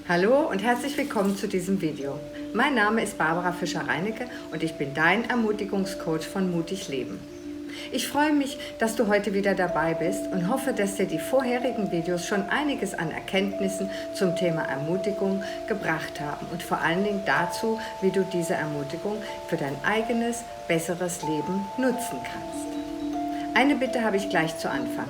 Hallo und herzlich willkommen zu diesem Video. Mein Name ist Barbara Fischer-Reinecke und ich bin dein Ermutigungscoach von Mutig Leben. Ich freue mich, dass du heute wieder dabei bist und hoffe, dass dir die vorherigen Videos schon einiges an Erkenntnissen zum Thema Ermutigung gebracht haben und vor allen Dingen dazu, wie du diese Ermutigung für dein eigenes, besseres Leben nutzen kannst. Eine Bitte habe ich gleich zu Anfang.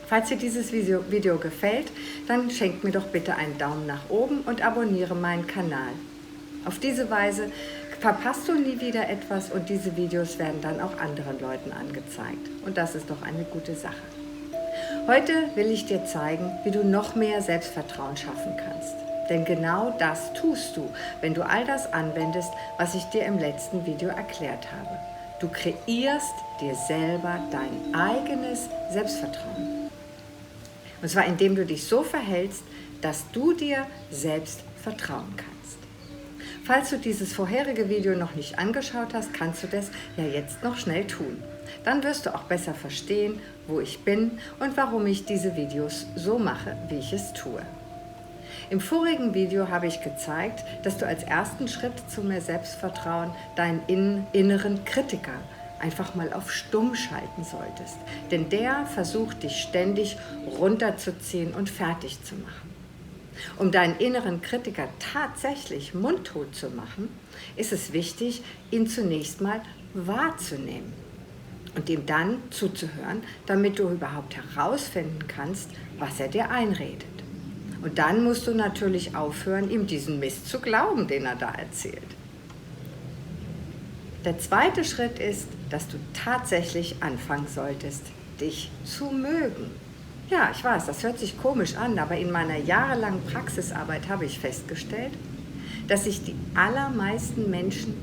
Falls dir dieses Video gefällt, dann schenk mir doch bitte einen Daumen nach oben und abonniere meinen Kanal. Auf diese Weise verpasst du nie wieder etwas und diese Videos werden dann auch anderen Leuten angezeigt. Und das ist doch eine gute Sache. Heute will ich dir zeigen, wie du noch mehr Selbstvertrauen schaffen kannst. Denn genau das tust du, wenn du all das anwendest, was ich dir im letzten Video erklärt habe. Du kreierst dir selber dein eigenes Selbstvertrauen. Und zwar indem du dich so verhältst, dass du dir selbst vertrauen kannst. Falls du dieses vorherige Video noch nicht angeschaut hast, kannst du das ja jetzt noch schnell tun. Dann wirst du auch besser verstehen, wo ich bin und warum ich diese Videos so mache, wie ich es tue. Im vorigen Video habe ich gezeigt, dass du als ersten Schritt zu mehr Selbstvertrauen deinen inneren Kritiker einfach mal auf Stumm schalten solltest. Denn der versucht, dich ständig runterzuziehen und fertig zu machen. Um deinen inneren Kritiker tatsächlich mundtot zu machen, ist es wichtig, ihn zunächst mal wahrzunehmen und ihm dann zuzuhören, damit du überhaupt herausfinden kannst, was er dir einredet. Und dann musst du natürlich aufhören, ihm diesen Mist zu glauben, den er da erzählt. Der zweite Schritt ist, dass du tatsächlich anfangen solltest, dich zu mögen. Ja, ich weiß, das hört sich komisch an, aber in meiner jahrelangen Praxisarbeit habe ich festgestellt, dass sich die allermeisten Menschen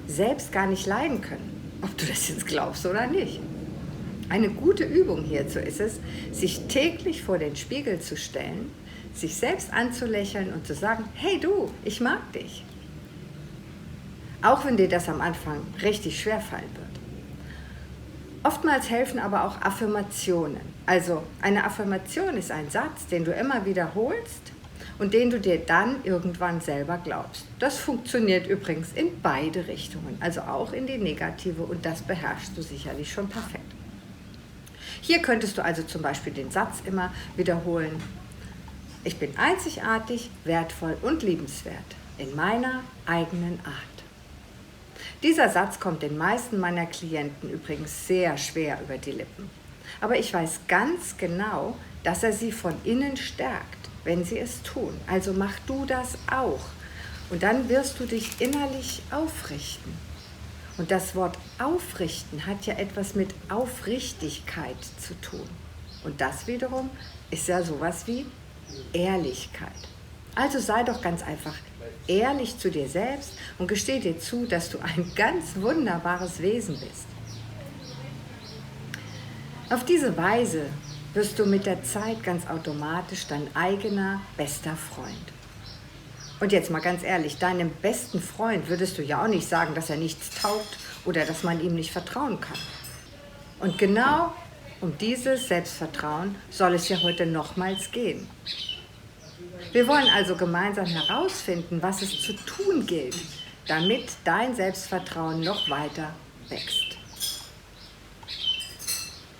selbst gar nicht leiden können, ob du das jetzt glaubst oder nicht. Eine gute Übung hierzu ist es, sich täglich vor den Spiegel zu stellen, sich selbst anzulächeln und zu sagen, hey du, ich mag dich. Auch wenn dir das am Anfang richtig schwer fallen wird. Oftmals helfen aber auch Affirmationen. Also eine Affirmation ist ein Satz, den du immer wiederholst und den du dir dann irgendwann selber glaubst. Das funktioniert übrigens in beide Richtungen, also auch in die negative, und das beherrschst du sicherlich schon perfekt. Hier könntest du also zum Beispiel den Satz immer wiederholen: Ich bin einzigartig, wertvoll und liebenswert in meiner eigenen Art. Dieser Satz kommt den meisten meiner Klienten übrigens sehr schwer über die Lippen. Aber ich weiß ganz genau, dass er sie von innen stärkt, wenn sie es tun. Also mach du das auch. Und dann wirst du dich innerlich aufrichten. Und das Wort aufrichten hat ja etwas mit Aufrichtigkeit zu tun. Und das wiederum ist ja sowas wie Ehrlichkeit. Also sei doch ganz einfach ehrlich zu dir selbst und gesteh dir zu, dass du ein ganz wunderbares Wesen bist. Auf diese Weise wirst du mit der Zeit ganz automatisch dein eigener bester Freund. Und jetzt mal ganz ehrlich, deinem besten Freund würdest du ja auch nicht sagen, dass er nichts taugt oder dass man ihm nicht vertrauen kann. Und genau um dieses Selbstvertrauen soll es ja heute nochmals gehen. Wir wollen also gemeinsam herausfinden, was es zu tun gilt, damit dein Selbstvertrauen noch weiter wächst.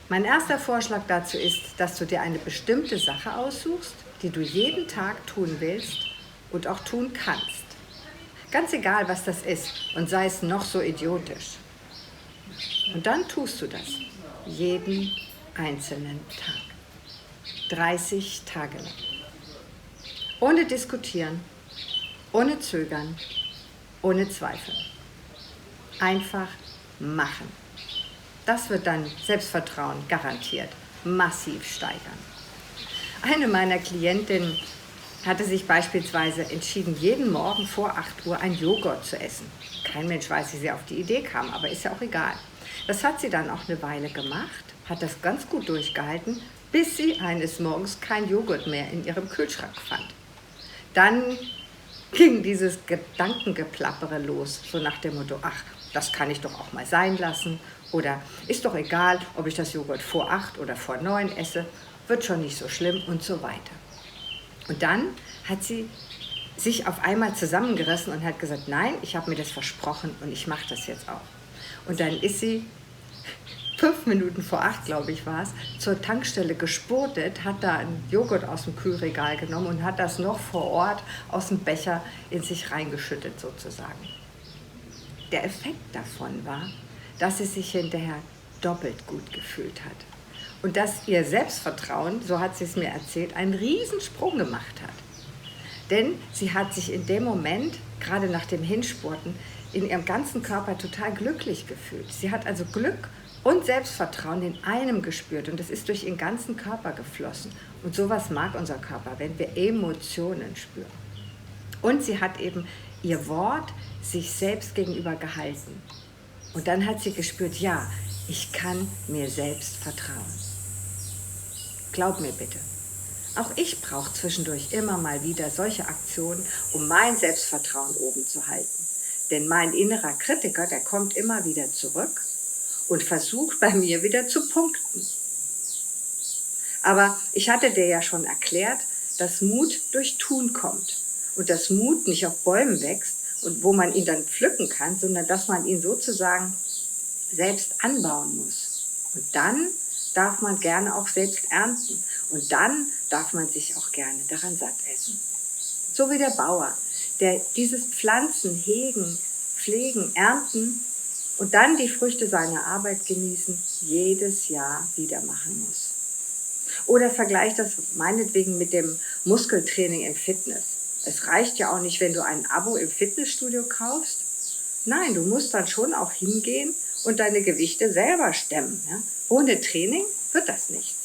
Mein erster Vorschlag dazu ist, dass du dir eine bestimmte Sache aussuchst, die du jeden Tag tun willst und auch tun kannst. Ganz egal, was das ist, und sei es noch so idiotisch. Und dann tust du das jeden einzelnen Tag. 30 Tage lang. Ohne diskutieren, ohne zögern, ohne zweifeln. Einfach machen. Das wird dein Selbstvertrauen garantiert massiv steigern. Eine meiner Klientinnen hatte sich beispielsweise entschieden, jeden Morgen vor 8 Uhr ein Joghurt zu essen. Kein Mensch weiß, wie sie auf die Idee kam, aber ist ja auch egal. Das hat sie dann auch eine Weile gemacht, hat das ganz gut durchgehalten, bis sie eines Morgens kein Joghurt mehr in ihrem Kühlschrank fand. Dann ging dieses Gedankengeplappere los, so nach dem Motto, ach, das kann ich doch auch mal sein lassen. Oder ist doch egal, ob ich das Joghurt vor 8 oder vor 9 esse, wird schon nicht so schlimm und so weiter. Und dann hat sie sich auf einmal zusammengerissen und hat gesagt, nein, ich habe mir das versprochen und ich mache das jetzt auch. Und dann ist sie 5 Minuten vor 8, glaube ich, war es, zur Tankstelle gespurtet, hat da einen Joghurt aus dem Kühlregal genommen und hat das noch vor Ort aus dem Becher in sich reingeschüttet sozusagen. Der Effekt davon war, dass sie sich hinterher doppelt gut gefühlt hat und dass ihr Selbstvertrauen, so hat sie es mir erzählt, einen Riesensprung gemacht hat. Denn sie hat sich in dem Moment, gerade nach dem Hinspurten, in ihrem ganzen Körper total glücklich gefühlt. Sie hat also Glück und Selbstvertrauen in einem gespürt und es ist durch ihren ganzen Körper geflossen. Und sowas mag unser Körper, wenn wir Emotionen spüren. Und sie hat eben ihr Wort sich selbst gegenüber gehalten. Und dann hat sie gespürt, ja, ich kann mir selbst vertrauen. Glaub mir bitte. Auch ich brauche zwischendurch immer mal wieder solche Aktionen, um mein Selbstvertrauen oben zu halten. Denn mein innerer Kritiker, der kommt immer wieder zurück und versucht bei mir wieder zu punkten. Aber ich hatte dir ja schon erklärt, dass Mut durch Tun kommt und dass Mut nicht auf Bäumen wächst und wo man ihn dann pflücken kann, sondern dass man ihn sozusagen selbst anbauen muss. Und dann darf man gerne auch selbst ernten. Und dann darf man sich auch gerne daran satt essen. So wie der Bauer, der dieses Pflanzen hegen, pflegen, ernten und dann die Früchte seiner Arbeit genießen, jedes Jahr wieder machen muss. Oder vergleich das meinetwegen mit dem Muskeltraining im Fitness. Es reicht ja auch nicht, wenn du ein Abo im Fitnessstudio kaufst. Nein, du musst dann schon auch hingehen und deine Gewichte selber stemmen. Ja? Ohne Training wird das nichts.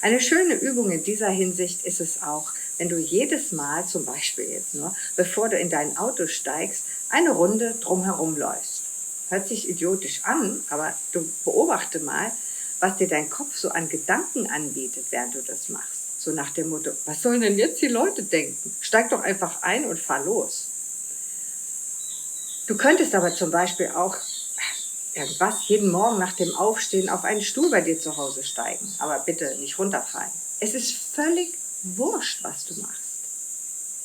Eine schöne Übung in dieser Hinsicht ist es auch, wenn du jedes Mal, zum Beispiel jetzt nur, bevor du in dein Auto steigst, eine Runde drumherum läufst. Hört sich idiotisch an, aber du beobachte mal, was dir dein Kopf so an Gedanken anbietet, während du das machst. So nach dem Motto, was sollen denn jetzt die Leute denken? Steig doch einfach ein und fahr los. Du könntest aber zum Beispiel auch jeden Morgen nach dem Aufstehen auf einen Stuhl bei dir zu Hause steigen. Aber bitte nicht runterfallen. Es ist völlig wurscht, was du machst.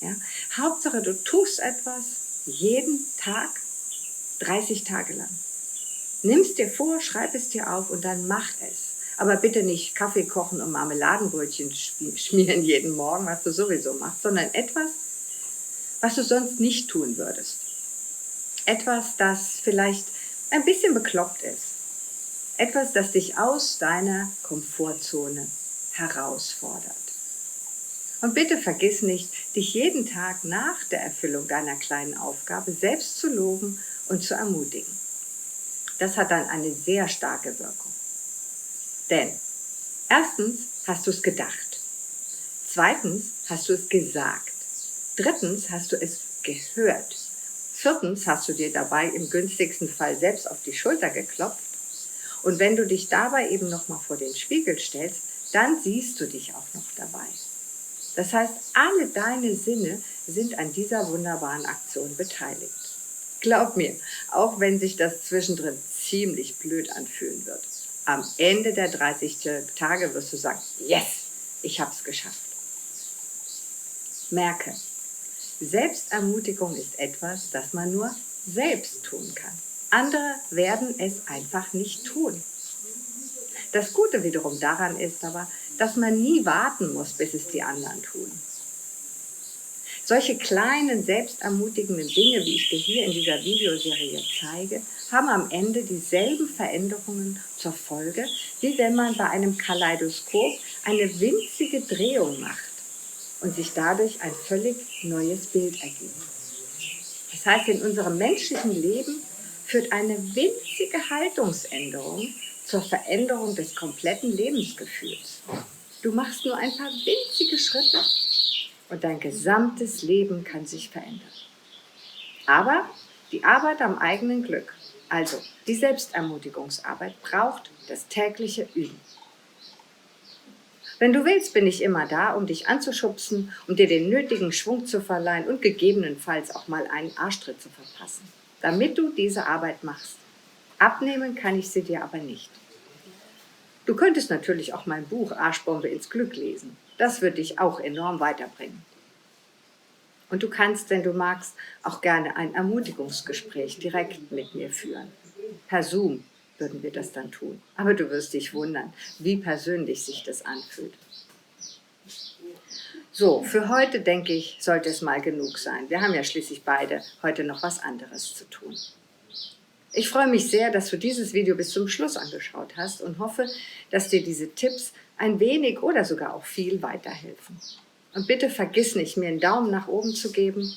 Ja? Hauptsache, du tust etwas jeden Tag, 30 Tage lang. Nimm's dir vor, schreib es dir auf und dann mach es. Aber bitte nicht Kaffee kochen und Marmeladenbrötchen schmieren jeden Morgen, was du sowieso machst, sondern etwas, was du sonst nicht tun würdest. Etwas, das vielleicht ein bisschen bekloppt ist. Etwas, das dich aus deiner Komfortzone herausfordert. Und bitte vergiss nicht, dich jeden Tag nach der Erfüllung deiner kleinen Aufgabe selbst zu loben und zu ermutigen. Das hat dann eine sehr starke Wirkung. Denn erstens hast du es gedacht. Zweitens hast du es gesagt. Drittens hast du es gehört. Viertens hast du dir dabei im günstigsten Fall selbst auf die Schulter geklopft. Und wenn du dich dabei eben nochmal vor den Spiegel stellst, dann siehst du dich auch noch dabei. Das heißt, alle deine Sinne sind an dieser wunderbaren Aktion beteiligt. Glaub mir, auch wenn sich das zwischendrin ziemlich blöd anfühlen wird, am Ende der 30 Tage wirst du sagen, yes, ich habe es geschafft. Merke, Selbstermutigung ist etwas, das man nur selbst tun kann. Andere werden es einfach nicht tun. Das Gute wiederum daran ist aber, dass man nie warten muss, bis es die anderen tun. Solche kleinen, selbstermutigenden Dinge, wie ich dir hier in dieser Videoserie zeige, haben am Ende dieselben Veränderungen zur Folge, wie wenn man bei einem Kaleidoskop eine winzige Drehung macht und sich dadurch ein völlig neues Bild ergibt. Das heißt, in unserem menschlichen Leben führt eine winzige Haltungsänderung zur Veränderung des kompletten Lebensgefühls. Du machst nur ein paar winzige Schritte und dein gesamtes Leben kann sich verändern. Aber die Arbeit am eigenen Glück, also die Selbstermutigungsarbeit, braucht das tägliche Üben. Wenn du willst, bin ich immer da, um dich anzuschubsen, um dir den nötigen Schwung zu verleihen und gegebenenfalls auch mal einen Arschtritt zu verpassen, damit du diese Arbeit machst. Abnehmen kann ich sie dir aber nicht. Du könntest natürlich auch mein Buch Arschbombe ins Glück lesen. Das wird dich auch enorm weiterbringen. Und du kannst, wenn du magst, auch gerne ein Ermutigungsgespräch direkt mit mir führen. Per Zoom würden wir das dann tun. Aber du wirst dich wundern, wie persönlich sich das anfühlt. So, für heute, denke ich, sollte es mal genug sein. Wir haben ja schließlich beide heute noch was anderes zu tun. Ich freue mich sehr, dass du dieses Video bis zum Schluss angeschaut hast und hoffe, dass dir diese Tipps ein wenig oder sogar auch viel weiterhelfen. Und bitte vergiss nicht, mir einen Daumen nach oben zu geben,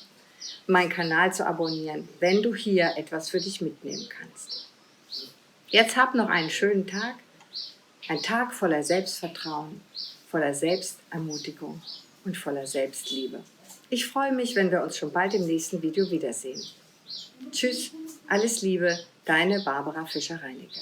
meinen Kanal zu abonnieren, wenn du hier etwas für dich mitnehmen kannst. Jetzt hab noch einen schönen Tag, ein Tag voller Selbstvertrauen, voller Selbstermutigung und voller Selbstliebe. Ich freue mich, wenn wir uns schon bald im nächsten Video wiedersehen. Tschüss, alles Liebe, deine Barbara Fischer-Reinecke.